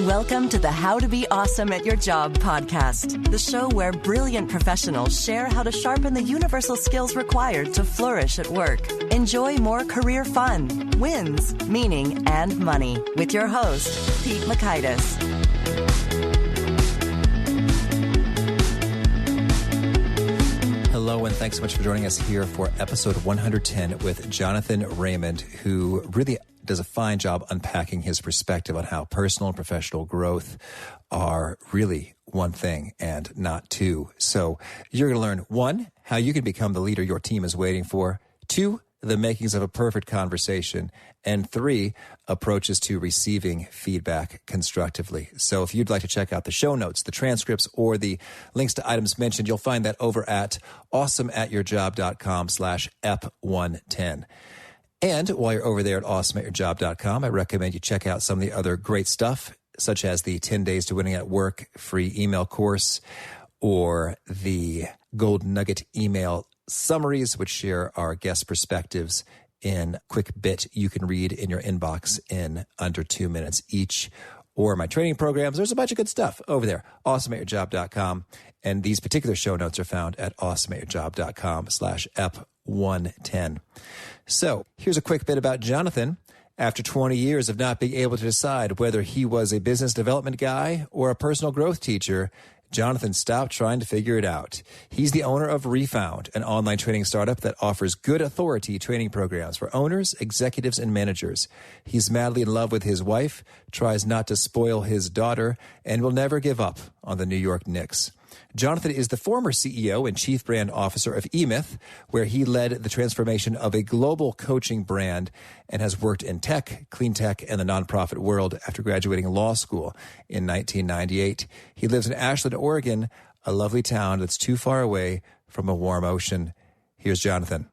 Welcome to the How to Be Awesome at Your Job podcast, the show where brilliant professionals share how to sharpen the universal skills required to flourish at work. Enjoy more career fun, wins, meaning, and money with your host, Pete Makaitis. Hello, and thanks so much for joining us here for episode 110 with Jonathan Raymond, who really does a fine job unpacking his perspective on how personal and professional growth are really one thing and not two. So you're going to learn, 1, how you can become the leader your team is waiting for, 2, the makings of a perfect conversation, and 3, approaches to receiving feedback constructively. So if you'd like to check out the show notes, the transcripts, or the links to items mentioned, you'll find that over at awesomeatyourjob.com/ep110. And while you're over there at awesomeatyourjob.com, I recommend you check out some of the other great stuff, such as the 10 Days to Winning at Work free email course, or the Gold Nugget email summaries, which share our guest perspectives in quick bit you can read in your inbox in under 2 minutes each, or my training programs. There's a bunch of good stuff over there, awesomeatyourjob.com. And these particular show notes are found at awesomeatyourjob.com/ep110. So here's a quick bit about Jonathan. After 20 years of not being able to decide whether he was a business development guy or a personal growth teacher, Jonathan stopped trying to figure it out. He's the owner of Refound, an online training startup that offers good authority training programs for owners, executives, and managers. He's madly in love with his wife, tries not to spoil his daughter, and will never give up on the New York Knicks. Jonathan is the former CEO and chief brand officer of EMyth, where he led the transformation of a global coaching brand and has worked in tech, clean tech, and the nonprofit world after graduating law school in 1998. He lives in Ashland, Oregon, a lovely town that's too far away from a warm ocean. Here's Jonathan.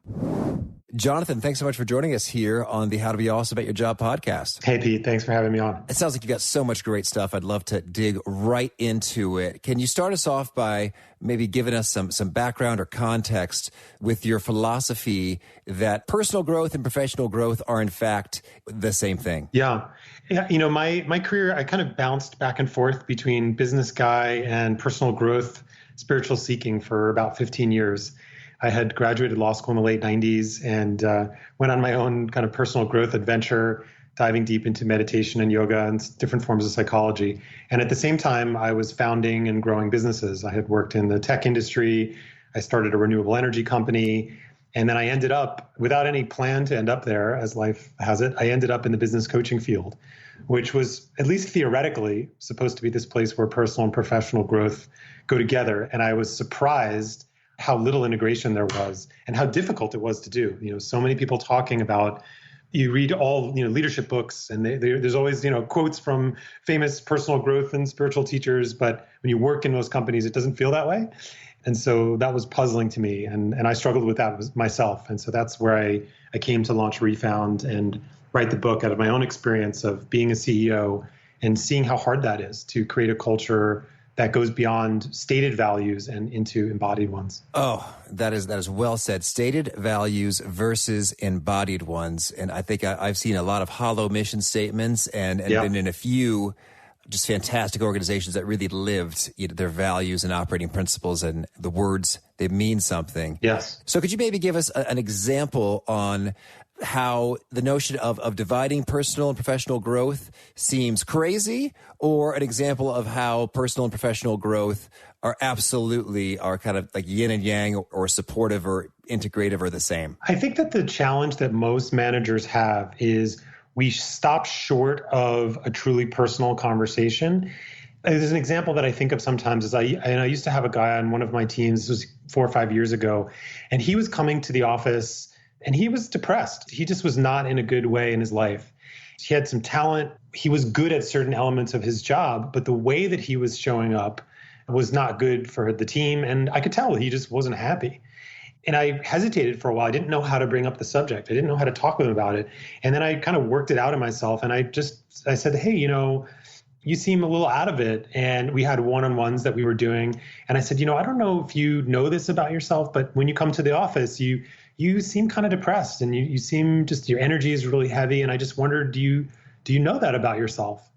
Jonathan, thanks so much for joining us here on the How to Be Awesome at Your Job podcast. Hey, Pete. Thanks for having me on. It sounds like you've got so much great stuff. I'd love to dig right into it. Can you start us off by maybe giving us some background or context with your philosophy that personal growth and professional growth are, in fact, the same thing? Yeah. You know, my career, I kind of bounced back and forth between business guy and personal growth, spiritual seeking for about 15 years. I had graduated law school in the late 90s and went on my own kind of personal growth adventure, diving deep into meditation and yoga and different forms of psychology. And at the same time, I was founding and growing businesses. I had worked in the tech industry. I started a renewable energy company. And then I ended up, without any plan to end up there, as life has it, I ended up in the business coaching field, which was, at least theoretically, supposed to be this place where personal and professional growth go together. And I was surprised how little integration there was and how difficult it was to do. You know, so many people talking about, you read all, leadership books and there's always, quotes from famous personal growth and spiritual teachers, but when you work in those companies, it doesn't feel that way. And so that was puzzling to me. And I struggled with that myself. And so that's where I came to launch Refound and write the book out of my own experience of being a CEO and seeing how hard that is to create a culture that goes beyond stated values and into embodied ones. Oh, that is well said. Stated values versus embodied ones. And I think I've seen a lot of hollow mission statements and been in a few just fantastic organizations that really lived their values and operating principles and the words, they mean something. Yes. So could you maybe give us an example on how the notion of dividing personal and professional growth seems crazy, or an example of how personal and professional growth are kind of like yin and yang or supportive or integrative or the same? I think that the challenge that most managers have is we stop short of a truly personal conversation. There's an example that I think of sometimes is I used to have a guy on one of my teams, this was 4 or 5 years ago, and he was coming to the office and he was depressed. He just was not in a good way in his life. He had some talent. He was good at certain elements of his job, but the way that he was showing up was not good for the team. And I could tell he just wasn't happy. And I hesitated for a while. I didn't know how to bring up the subject. I didn't know how to talk with him about it. And then I kind of worked it out in myself. And I said, hey, you seem a little out of it. And we had one-on-ones that we were doing. And I said, I don't know if you know this about yourself, but when you come to the office, you seem kind of depressed and you seem just, your energy is really heavy. And I just wondered, do you know that about yourself?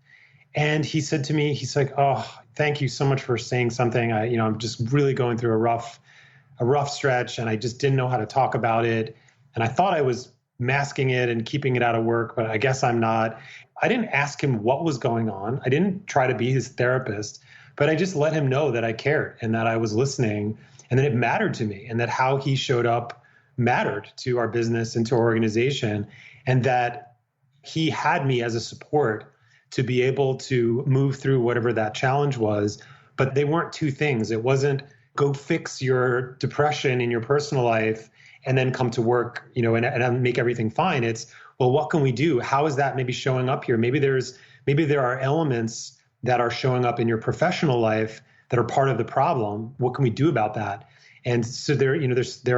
And he said to me, he's like, oh, thank you so much for saying something. I'm just really going through a rough stretch, and I just didn't know how to talk about it. And I thought I was masking it and keeping it out of work, but I guess I'm not. I didn't ask him what was going on. I didn't try to be his therapist, but I just let him know that I cared and that I was listening and that it mattered to me and that how he showed up mattered to our business and to our organization, and that he had me as a support to be able to move through whatever that challenge was. But they weren't two things. It wasn't go fix your depression in your personal life and then come to work, and make everything fine. It's, well, what can we do? How is that maybe showing up here? Maybe there are elements that are showing up in your professional life that are part of the problem. What can we do about that? And so there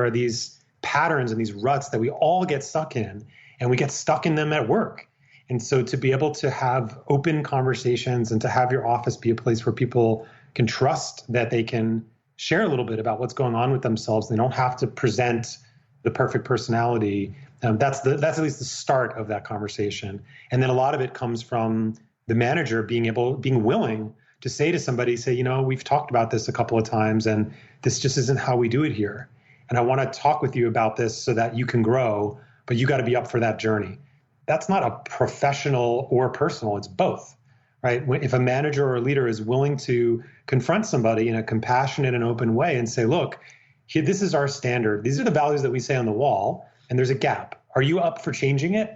are these patterns and these ruts that we all get stuck in, and we get stuck in them at work. And so to be able to have open conversations and to have your office be a place where people can trust that they can share a little bit about what's going on with themselves. They don't have to present the perfect personality. That's at least the start of that conversation. And then a lot of it comes from the manager being willing to say to somebody, we've talked about this a couple of times and this just isn't how we do it here. And I want to talk with you about this so that you can grow, but you got to be up for that journey. That's not a professional or personal, it's both, right? If a manager or a leader is willing to confront somebody in a compassionate and open way and say, look, here, this is our standard. These are the values that we say on the wall, and there's a gap. Are you up for changing it?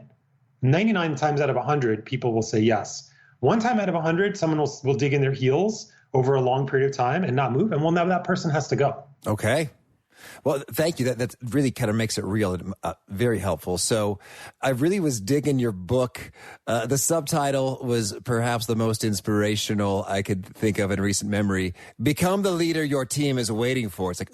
99 times out of 100, people will say yes. One time out of 100, someone will dig in their heels over a long period of time and not move, and now that person has to go. Okay. Well, thank you. That really kind of makes it real and very helpful. So I really was digging your book. The subtitle was perhaps the most inspirational I could think of in recent memory. Become the leader your team is waiting for. It's like,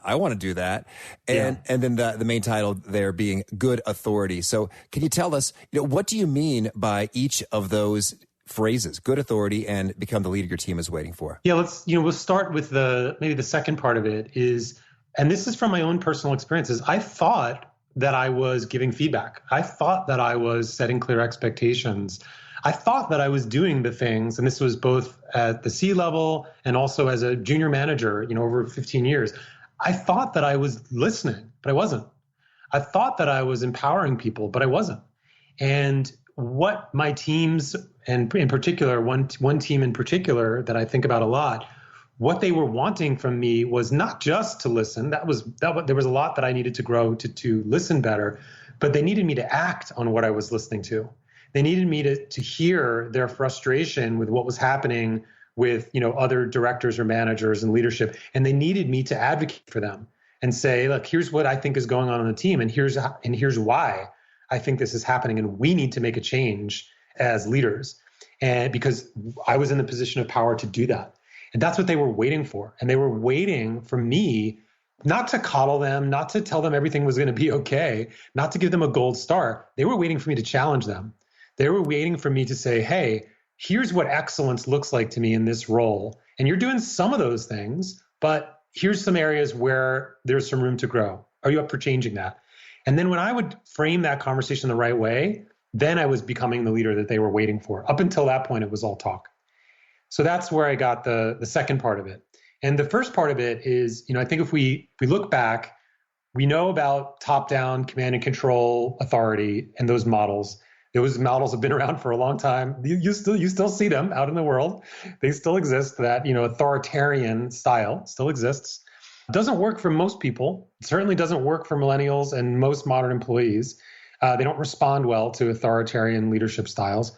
I want to do that. And then the main title there being Good Authority. So can you tell us, what do you mean by each of those phrases, good authority and become the leader your team is waiting for? Yeah, we'll start with maybe the second part of it is, and this is from my own personal experiences. I thought that I was giving feedback. I thought that I was setting clear expectations. I thought that I was doing the things, and this was both at the C level and also as a junior manager, over 15 years. I thought that I was listening, but I wasn't. I thought that I was empowering people, but I wasn't. And what my teams, and in particular, one team in particular that I think about a lot, what they were wanting from me was not just to listen. There was a lot that I needed to grow to listen better, but they needed me to act on what I was listening to. They needed me to hear their frustration with what was happening with other directors or managers and leadership, and they needed me to advocate for them and say, look, here's what I think is going on the team, and here's why I think this is happening, and we need to make a change as leaders, and because I was in the position of power to do that. And that's what they were waiting for. And they were waiting for me not to coddle them, not to tell them everything was going to be okay, not to give them a gold star. They were waiting for me to challenge them. They were waiting for me to say, hey, here's what excellence looks like to me in this role. And you're doing some of those things, but here's some areas where there's some room to grow. Are you up for changing that? And then when I would frame that conversation the right way, then I was becoming the leader that they were waiting for. Up until that point, it was all talk. So that's where I got the second part of it. And the first part of it is, I think if we look back, we know about top-down command and control authority and those models. Those models have been around for a long time. You still see them out in the world. They still exist. That, authoritarian style still exists. It doesn't work for most people. It certainly doesn't work for millennials and most modern employees. They don't respond well to authoritarian leadership styles.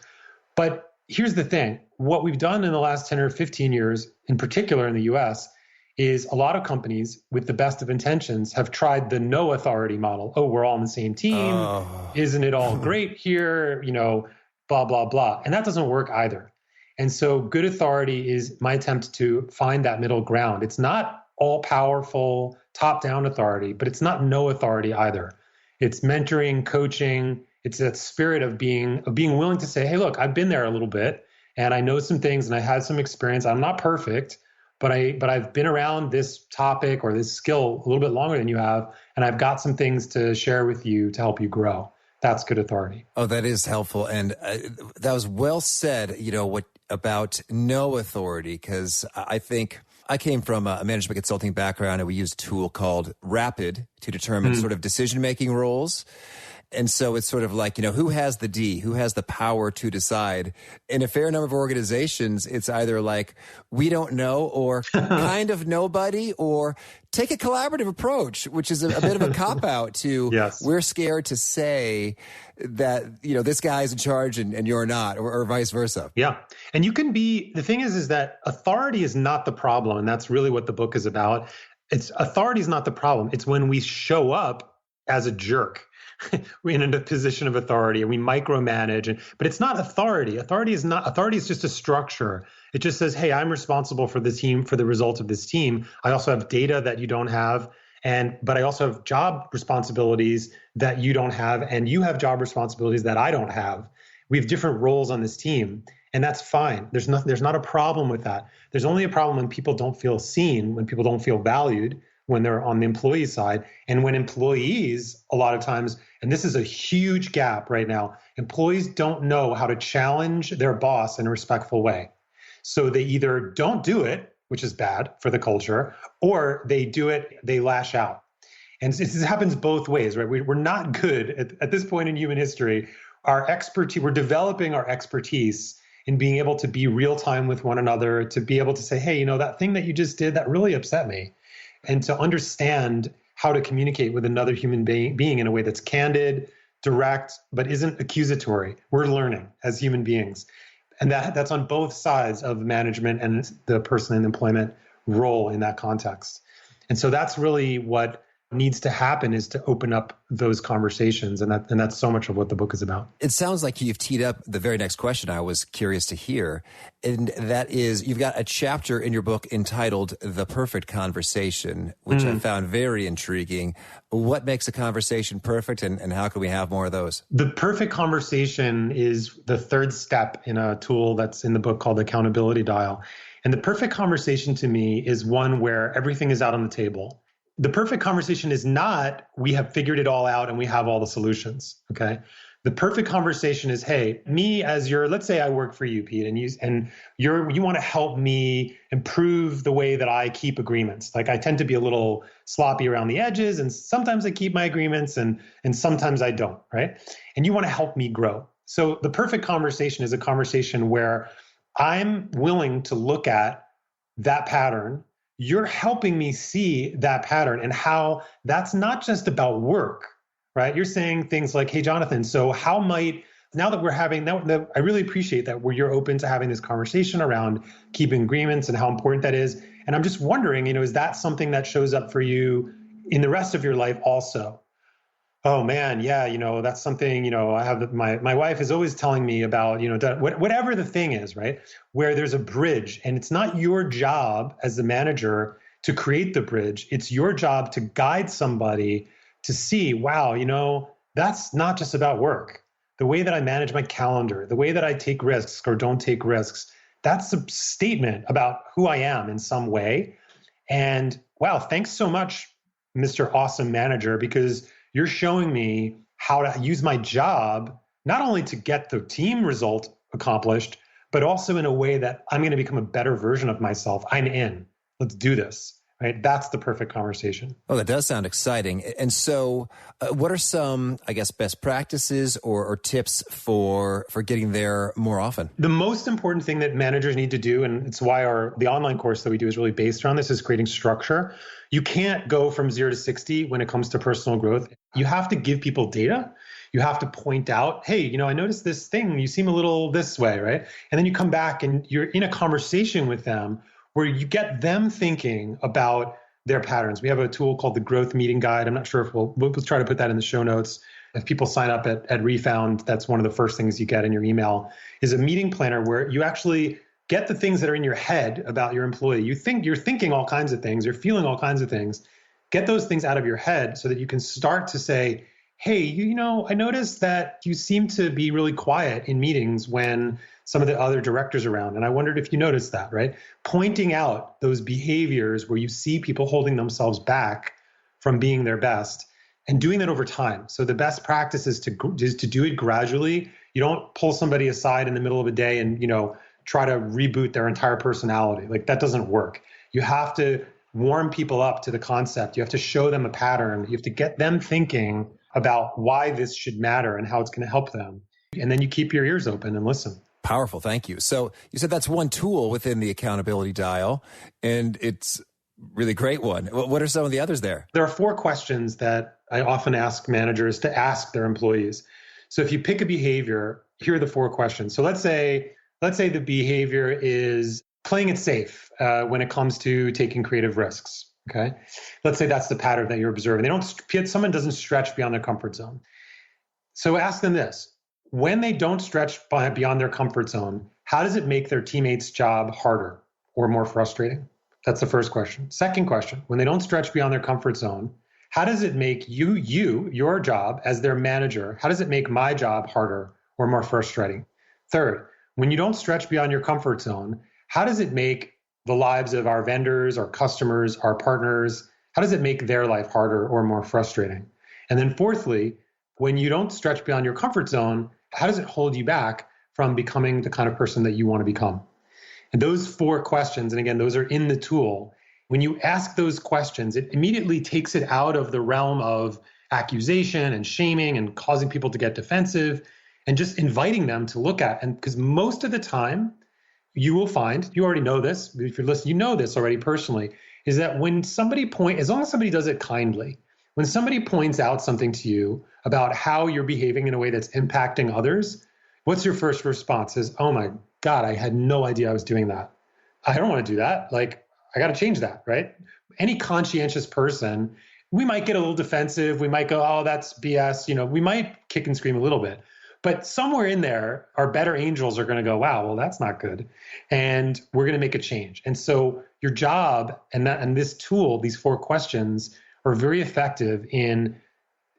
But here's the thing. What we've done in the last 10 or 15 years, in particular in the US, is a lot of companies with the best of intentions have tried the no authority model. Oh, we're all on the same team. Isn't it all great here? Blah, blah, blah. And that doesn't work either. And so good authority is my attempt to find that middle ground. It's not all powerful top-down authority, but it's not no authority either. It's mentoring, coaching. It's that spirit of being willing to say, hey, look, I've been there a little bit and I know some things and I had some experience. I'm not perfect, but I've been around this topic or this skill a little bit longer than you have. And I've got some things to share with you to help you grow. That's good authority. Oh, that is helpful. And that was well said. What about no authority, because I think I came from a management consulting background, and we used a tool called Rapid to determine sort of decision-making roles. And so it's sort of like, who has the D, who has the power to decide? In a fair number of organizations, it's either like, we don't know, or kind of nobody, or take a collaborative approach, which is a bit of a cop-out to, yes. We're scared to say that, this guy's in charge and you're not, or vice versa. Yeah. And the thing is that authority is not the problem. And that's really what the book is about. Authority is not the problem. It's when we show up as a jerk. We're in a position of authority and we micromanage, but it's not authority. Authority is just a structure. It just says, hey, I'm responsible for the team, for the results of this team. I also have data that you don't have, but I also have job responsibilities that you don't have, and you have job responsibilities that I don't have. We have different roles on this team, and that's fine. There's not a problem with that. There's only a problem when people don't feel seen, when people don't feel valued, when they're on the employee side. And when employees, a lot of times, and this is a huge gap right now, employees don't know how to challenge their boss in a respectful way. So they either don't do it, which is bad for the culture, or they do it, they lash out. And this happens both ways, right? We're not good at this point in human history. Our expertise, we're developing our expertise in being able to be real time with one another, to be able to say, hey, that thing that you just did, that really upset me. And to understand how to communicate with another human being in a way that's candid, direct, but isn't accusatory. We're learning as human beings. And that's on both sides of management and the person in employment role in that context. And so that's really what needs to happen, is to open up those conversations. And that's so much of what the book is about. It sounds like you've teed up the very next question I was curious to hear. And that is, you've got a chapter in your book entitled The Perfect Conversation, which I found very intriguing. What makes a conversation perfect, and how can we have more of those? The perfect conversation is the third step in a tool that's in the book called Accountability Dial. And the perfect conversation to me is one where everything is out on the table. The perfect conversation is not, we have figured it all out and we have all the solutions, okay? The perfect conversation is, hey, me as let's say I work for you, Pete, and you want to help me improve the way that I keep agreements. Like, I tend to be a little sloppy around the edges, and sometimes I keep my agreements and sometimes I don't, right? And you want to help me grow. So the perfect conversation is a conversation where I'm willing to look at that pattern. You're helping me see that pattern and how that's not just about work, right? You're saying things like, hey, Jonathan, so how might, now that we're having, I really appreciate that you're open to having this conversation around keeping agreements and how important that is. And I'm just wondering, is that something that shows up for you in the rest of your life also? Oh man, yeah, that's something, I have, my wife is always telling me about, whatever the thing is, right? Where there's a bridge, and it's not your job as the manager to create the bridge. It's your job to guide somebody to see, wow, that's not just about work. The way that I manage my calendar, the way that I take risks or don't take risks, that's a statement about who I am in some way. And wow, thanks so much, Mr. Awesome Manager, because you're showing me how to use my job, not only to get the team result accomplished, but also in a way that I'm going to become a better version of myself. I'm in. Let's do this. Right? That's the perfect conversation. Oh, that does sound exciting. And so what are some, best practices or tips for getting there more often? The most important thing that managers need to do, and it's why the online course that we do is really based around this, is creating structure. You can't go from 0 to 60 when it comes to personal growth. You have to give people data. You have to point out, hey, I noticed this thing. You seem a little this way, right? And then you come back and you're in a conversation with them where you get them thinking about their patterns. We have a tool called the Growth Meeting Guide. I'm not sure if we'll try to put that in the show notes. If people sign up at Refound, that's one of the first things you get in your email, is a meeting planner where you actually get the things that are in your head about your employee. You're thinking all kinds of things, you're feeling all kinds of things. Get those things out of your head so that you can start to say, hey, I noticed that you seem to be really quiet in meetings when some of the other directors around. And I wondered if you noticed that, right? Pointing out those behaviors where you see people holding themselves back from being their best and doing that over time. So the best practice is to do it gradually. You don't pull somebody aside in the middle of a day and, try to reboot their entire personality. Like that doesn't work. You have to warm people up to the concept. You have to show them a pattern. You have to get them thinking about why this should matter and how it's going to help them. And then you keep your ears open and listen. Powerful. Thank you. So you said that's one tool within the accountability dial, and it's a really great one. What are some of the others there? There are 4 questions that I often ask managers to ask their employees. So if you pick a behavior, here are the 4 questions. So let's say the behavior is playing it safe when it comes to taking creative risks. Okay. Let's say that's the pattern that you're observing. Someone doesn't stretch beyond their comfort zone. So ask them this. When they don't stretch beyond their comfort zone, how does it make their teammates' job harder or more frustrating? That's the first question. Second question, when they don't stretch beyond their comfort zone, how does it make your job as their manager, how does it make my job harder or more frustrating? Third, when you don't stretch beyond your comfort zone, how does it make the lives of our vendors, our customers, our partners, how does it make their life harder or more frustrating? And then fourthly, when you don't stretch beyond your comfort zone, how does it hold you back from becoming the kind of person that you want to become? And those 4 questions, and again, those are in the tool. When you ask those questions, it immediately takes it out of the realm of accusation and shaming and causing people to get defensive and just inviting them to look at. And because most of the time, you will find, you already know this, if you're listening, you know this already personally, is that when as long as somebody does it kindly, when somebody points out something to you about how you're behaving in a way that's impacting others, what's your first response? Is, oh my God, I had no idea I was doing that. I don't want to do that. Like, I got to change that, right? Any conscientious person, we might get a little defensive. We might go, oh, that's BS. We might kick and scream a little bit. But somewhere in there, our better angels are going to go, wow, well, that's not good. And we're going to make a change. And so your job and this tool, these 4 questions, are very effective in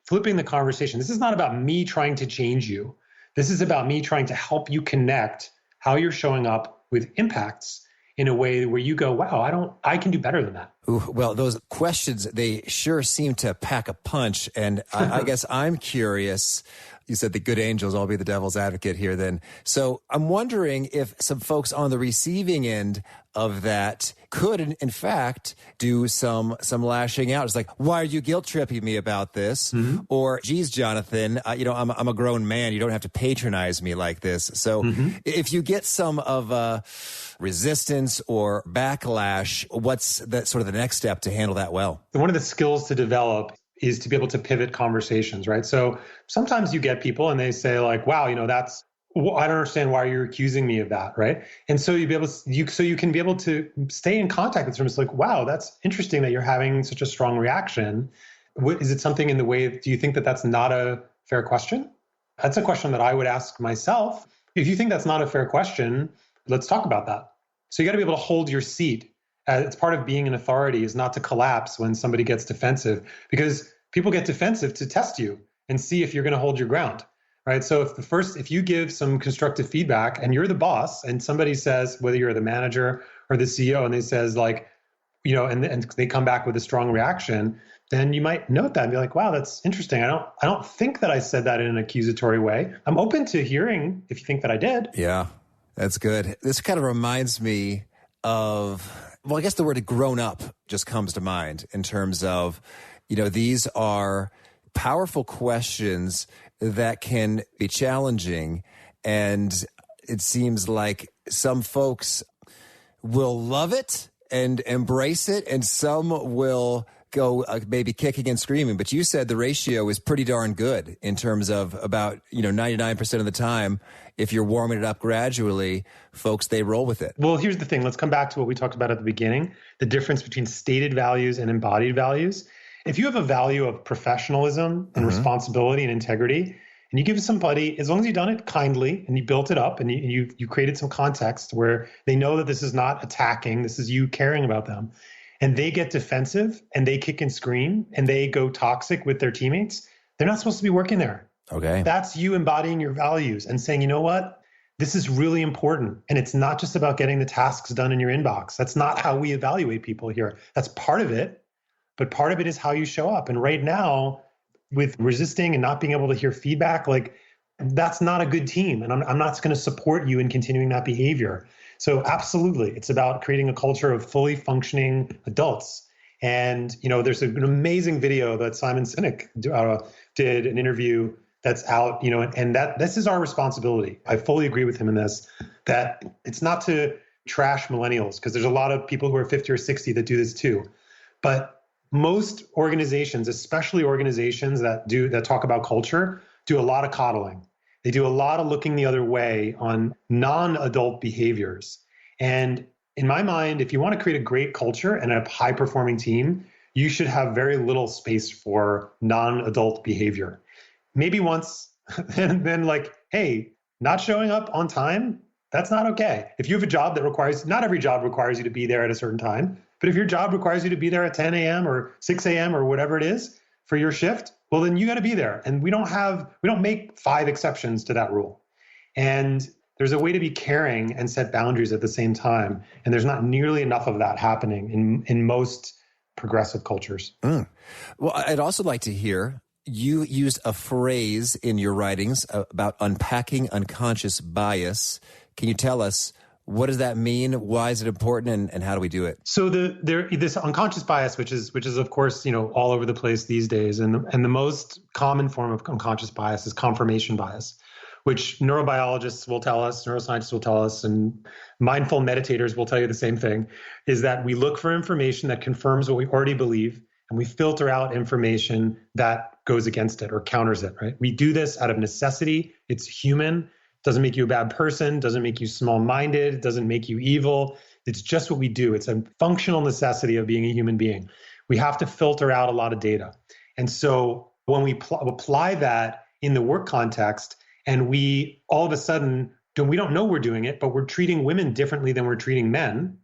flipping the conversation. This is not about me trying to change you. This is about me trying to help you connect how you're showing up with impacts in a way where you go, wow, I can do better than that. Ooh, well, those questions, they sure seem to pack a punch. And I guess I'm curious. You said the good angels, I'll be the devil's advocate here then. So I'm wondering if some folks on the receiving end of that could, in fact, do some lashing out. It's like, why are you guilt tripping me about this? Mm-hmm. Or, geez, Jonathan, I'm a grown man. You don't have to patronize me like this. So if you get some of resistance or backlash, what's that sort of the next step to handle that well? One of the skills to develop is to be able to pivot conversations, right? So sometimes you get people and they say like, wow, I don't understand why you're accusing me of that, right? And so you can be able to stay in contact with them. It's like, wow, that's interesting that you're having such a strong reaction. Is it something in the way, do you think that that's not a fair question? That's a question that I would ask myself. If you think that's not a fair question, let's talk about that. So you got to be able to hold your seat. It's part of being an authority is not to collapse when somebody gets defensive, because people get defensive to test you and see if you're going to hold your ground, right? So if you give some constructive feedback and you're the boss and somebody says, whether you're the manager or the CEO, and they says like, and they come back with a strong reaction, then you might note that and be like, wow, that's interesting. I don't think that I said that in an accusatory way. I'm open to hearing if you think that I did. Yeah, that's good. This kind of reminds me of, well, I guess the word grown up just comes to mind in terms of, these are powerful questions that can be challenging. And it seems like some folks will love it and embrace it, and some will go maybe kicking and screaming. But you said the ratio is pretty darn good in terms of about 99% of the time, if you're warming it up gradually, folks, they roll with it. Well, here's the thing. Let's come back to what we talked about at the beginning, the difference between stated values and embodied values. If you have a value of professionalism and responsibility and integrity, and you give somebody, as long as you've done it kindly and you built it up and you created some context where they know that this is not attacking, this is you caring about them, and they get defensive and they kick and scream and they go toxic with their teammates, they're not supposed to be working there. Okay. That's you embodying your values and saying, you know what? This is really important. And it's not just about getting the tasks done in your inbox. That's not how we evaluate people here. That's part of it. But part of it is how you show up. And right now, with resisting and not being able to hear feedback, like that's not a good team. And I'm not going to support you in continuing that behavior. So absolutely, it's about creating a culture of fully functioning adults. And, there's an amazing video that Simon Sinek did an interview that's out, and that this is our responsibility. I fully agree with him in this, that it's not to trash millennials, because there's a lot of people who are 50 or 60 that do this too. But most organizations, especially organizations that talk about culture, do a lot of coddling. They do a lot of looking the other way on non-adult behaviors. And in my mind, if you want to create a great culture and a high-performing team, you should have very little space for non-adult behavior. Maybe once, and then hey, not showing up on time, that's not okay. If you have a job that not every job requires you to be there at a certain time, but if your job requires you to be there at 10 a.m. or 6 a.m. or whatever it is for your shift, well, then you got to be there. And we don't make 5 exceptions to that rule. And there's a way to be caring and set boundaries at the same time. And there's not nearly enough of that happening in most progressive cultures. Well, I'd also like to hear, you used a phrase in your writings about unpacking unconscious bias. Can you tell us, what does that mean? Why is it important? And how do we do it? So this unconscious bias, which is of course, all over the place these days. And the most common form of unconscious bias is confirmation bias, which neurobiologists will tell us, neuroscientists will tell us, and mindful meditators will tell you the same thing, is that we look for information that confirms what we already believe, and we filter out information that goes against it or counters it, right? We do this out of necessity. It's human. Doesn't make you a bad person, doesn't make you small-minded, doesn't make you evil. It's just what we do. It's a functional necessity of being a human being. We have to filter out a lot of data. And so when we apply that in the work context, and we all of a sudden, we don't know we're doing it, but we're treating women differently than we're treating men,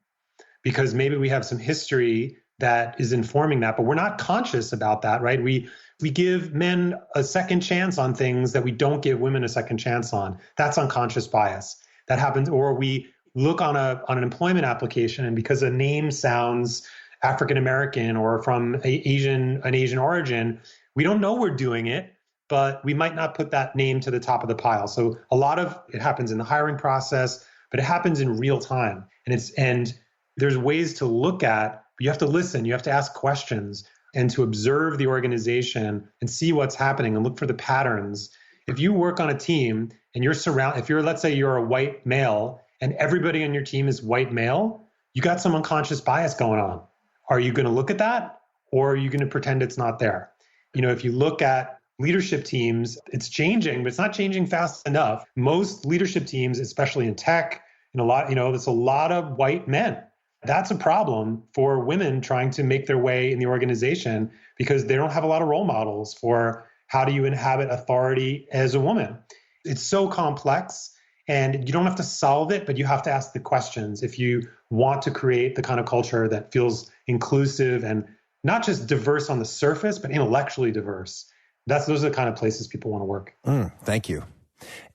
because maybe we have some history that is informing that, but we're not conscious about that, right? We give men a second chance on things that we don't give women a second chance on. That's unconscious bias. That happens, or we look on an employment application, and because a name sounds African American or from an Asian origin, we don't know we're doing it, but we might not put that name to the top of the pile. So a lot of it happens in the hiring process, but it happens in real time. And there's ways to look at, but you have to listen, you have to ask questions, and to observe the organization and see what's happening and look for the patterns. If you work on a team and let's say you're a white male and everybody on your team is white male, you got some unconscious bias going on. Are you going to look at that, or are you going to pretend it's not there? If you look at leadership teams, it's changing, but it's not changing fast enough. Most leadership teams, especially in tech, there's a lot of white men. That's a problem for women trying to make their way in the organization, because they don't have a lot of role models for how do you inhabit authority as a woman. It's so complex, and you don't have to solve it, but you have to ask the questions if you want to create the kind of culture that feels inclusive and not just diverse on the surface, but intellectually diverse. Those are the kind of places people want to work. Thank you.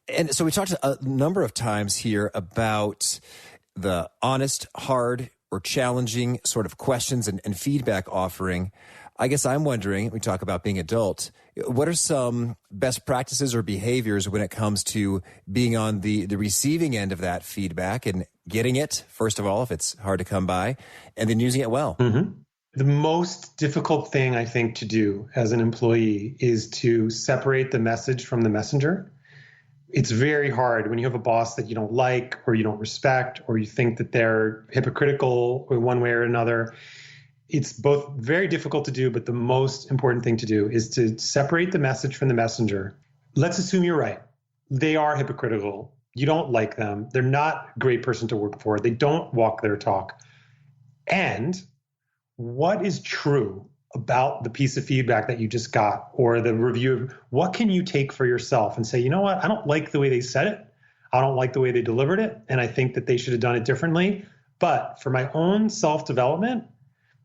And so we talked a number of times here about the honest, hard, or challenging sort of questions and feedback offering. I guess I'm wondering, we talk about being adult, what are some best practices or behaviors when it comes to being on the receiving end of that feedback and getting it, first of all, if it's hard to come by, and then using it well? Mm-hmm. The most difficult thing I think to do as an employee is to separate the message from the messenger. It's very hard when you have a boss that you don't like, or you don't respect, or you think that they're hypocritical in one way or another. It's both very difficult to do, but the most important thing to do is to separate the message from the messenger. Let's assume you're right. They are hypocritical. You don't like them. They're not a great person to work for. They don't walk their talk. And what is true about the piece of feedback that you just got, or the review? What can you take for yourself and say, you know what, I don't like the way they said it. I don't like the way they delivered it. And I think that they should have done it differently. But for my own self-development,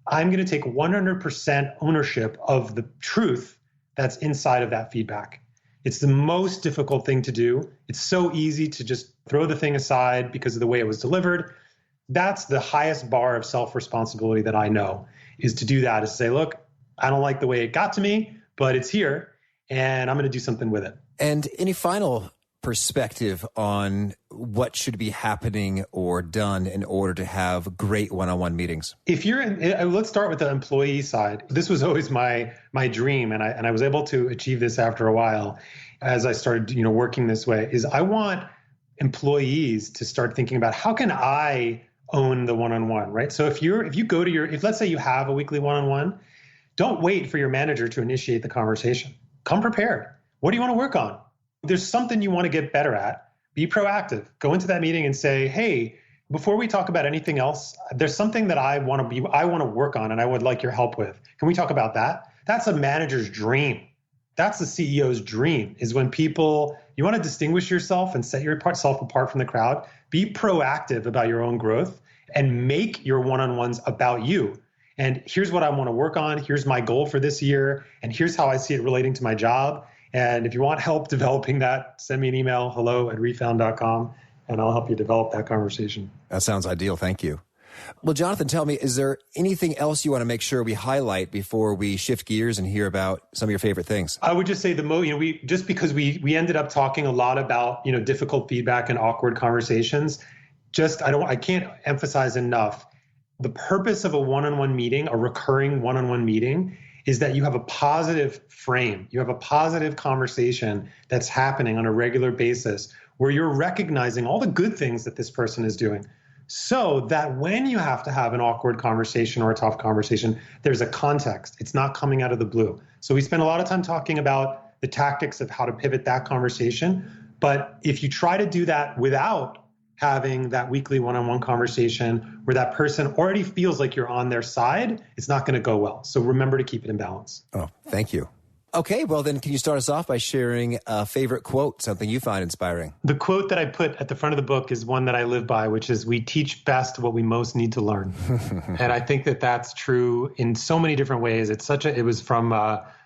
I'm going to take 100% ownership of the truth that's inside of that feedback. It's the most difficult thing to do. It's so easy to just throw the thing aside because of the way it was delivered. That's the highest bar of self-responsibility that I know, is to do that, is to say, look, I don't like the way it got to me, but it's here, and I'm going to do something with it. And any final perspective on what should be happening or done in order to have great one-on-one meetings? If you're in, let's start with the employee side. This was always my dream, and I was able to achieve this after a while as I started, working this way, is I want employees to start thinking about how can I own the one-on-one, right? So if let's say you have a weekly one-on-one, don't wait for your manager to initiate the conversation. Come prepared. What do you want to work on? There's something you want to get better at. Be proactive. Go into that meeting and say, hey, before we talk about anything else, there's something that I want to work on and I would like your help with. Can we talk about that? That's a manager's dream. That's the CEO's dream, is when you want to distinguish yourself and set yourself apart from the crowd. Be proactive about your own growth and make your one-on-ones about you. And here's what I want to work on. Here's my goal for this year. And here's how I see it relating to my job. And if you want help developing that, send me an email, hello@refound.com, and I'll help you develop that conversation. That sounds ideal. Thank you. Well, Jonathan, tell me, is there anything else you want to make sure we highlight before we shift gears and hear about some of your favorite things? I would just say just because we ended up talking a lot about, difficult feedback and awkward conversations, I can't emphasize enough. The purpose of a one-on-one meeting, a recurring one-on-one meeting, is that you have a positive frame. You have a positive conversation that's happening on a regular basis where you're recognizing all the good things that this person is doing, so that when you have to have an awkward conversation or a tough conversation, there's a context. It's not coming out of the blue. So we spend a lot of time talking about the tactics of how to pivot that conversation. But if you try to do that without having that weekly one-on-one conversation where that person already feels like you're on their side, it's not going to go well. So remember to keep it in balance. Oh, thank you. Okay, well then, can you start us off by sharing a favorite quote, something you find inspiring? The quote that I put at the front of the book is one that I live by, which is, we teach best what we most need to learn. And I think that that's true in so many different ways. It was from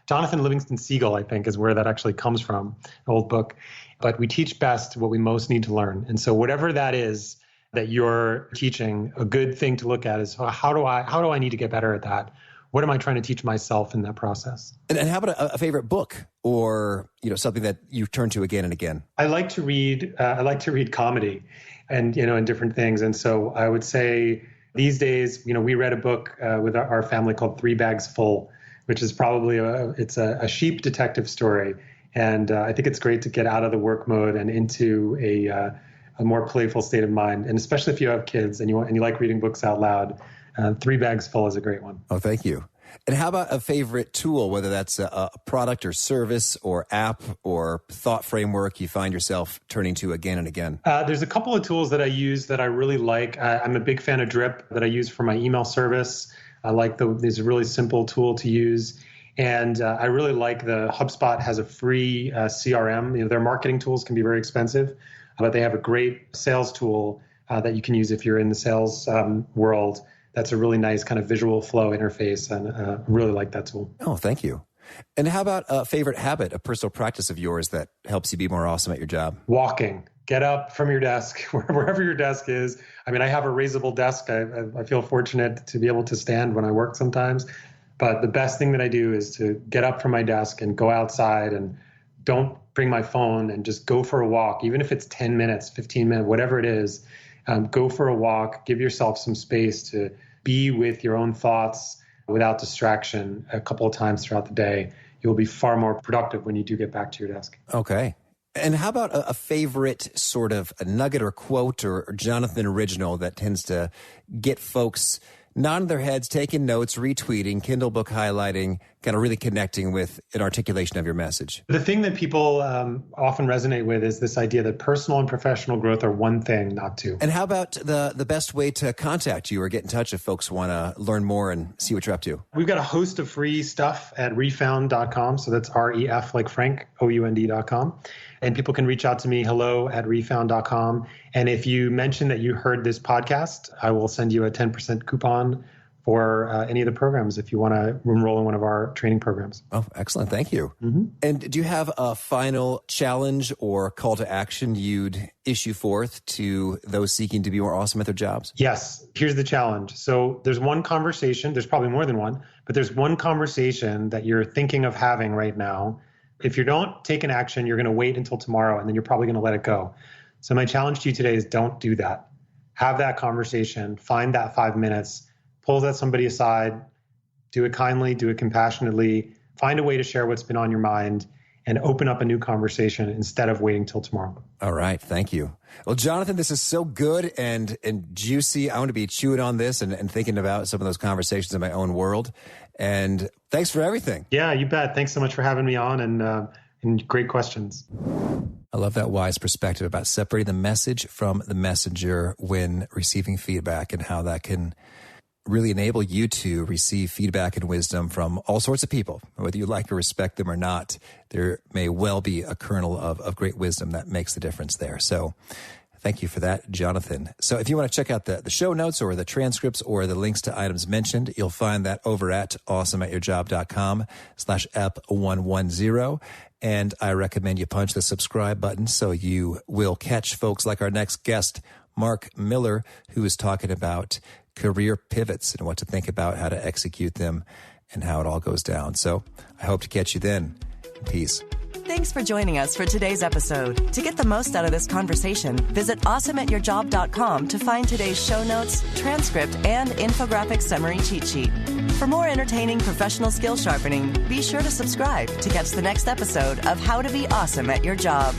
Jonathan Livingston Seagull, I think, is where that actually comes from, an old book. But we teach best what we most need to learn. And so whatever that is that you're teaching, a good thing to look at is, how do I need to get better at that? What am I trying to teach myself in that process? And how about a favorite book or something that you turn to again and again? I like to read comedy and and different things. And so I would say these days, we read a book with our family called 3 Bags Full, which is probably a sheep detective story. And I think it's great to get out of the work mode and into a more playful state of mind. And especially if you have kids and you like reading books out loud, 3 Bags Full is a great one. Oh, thank you. And how about a favorite tool, whether that's a product or service or app or thought framework you find yourself turning to again and again? There's a couple of tools that I use that I really like. I'm a big fan of Drip that I use for my email service. I like there's a really simple tool to use. And I really like HubSpot has a free CRM. Their marketing tools can be very expensive, but they have a great sales tool that you can use if you're in the sales world. That's a really nice kind of visual flow interface, and I really like that tool. Oh, thank you. And how about a favorite habit, a personal practice of yours that helps you be more awesome at your job? Walking. Get up from your desk, wherever your desk is. I mean, I have a raisable desk. I feel fortunate to be able to stand when I work sometimes. But the best thing that I do is to get up from my desk and go outside and don't bring my phone and just go for a walk, even if it's 10 minutes, 15 minutes, whatever it is. Go for a walk, give yourself some space to be with your own thoughts without distraction a couple of times throughout the day. You'll be far more productive when you do get back to your desk. Okay. And how about a favorite sort of a nugget or quote or Jonathan original that tends to get folks nodding their heads, taking notes, retweeting, Kindle book highlighting, kind of really connecting with an articulation of your message? The thing that people often resonate with is this idea that personal and professional growth are one thing, not two. And how about the best way to contact you or get in touch if folks want to learn more and see what you're up to? We've got a host of free stuff at refound.com. So that's REF like Frank, OUND.com. And people can reach out to me, hello@refound.com. And if you mention that you heard this podcast, I will send you a 10% coupon for any of the programs if you want to enroll in one of our training programs. Oh, excellent. Thank you. Mm-hmm. And do you have a final challenge or call to action you'd issue forth to those seeking to be more awesome at their jobs? Yes. Here's the challenge. So there's one conversation, there's probably more than one, but there's one conversation that you're thinking of having right now If you don't take an action, you're going to wait until tomorrow, and then you're probably going to let it go. So my challenge to you today is don't do that. Have that conversation, find that 5 minutes, pull that somebody aside, do it kindly, do it compassionately, find a way to share what's been on your mind, and open up a new conversation instead of waiting till tomorrow. All right. Thank you. Well, Jonathan, this is so good and juicy. I want to be chewing on this and thinking about some of those conversations in my own world. And thanks for everything. Yeah, you bet. Thanks so much for having me on and great questions. I love that wise perspective about separating the message from the messenger when receiving feedback, and how that can really enable you to receive feedback and wisdom from all sorts of people. Whether you like or respect them or not, there may well be a kernel of great wisdom that makes the difference there. So thank you for that, Jonathan. So if you want to check out the show notes or the transcripts or the links to items mentioned, you'll find that over at awesomeatyourjob.com/ep110. And I recommend you punch the subscribe button so you will catch folks like our next guest, Mark Miller, who is talking about career pivots and what to think about, how to execute them, and how it all goes down. So I hope to catch you then. Peace. Thanks for joining us for today's episode. To get the most out of this conversation, visit awesomeatyourjob.com to find today's show notes, transcript, and infographic summary cheat sheet. For more entertaining professional skill sharpening, be sure to subscribe to catch the next episode of How to Be Awesome at Your Job.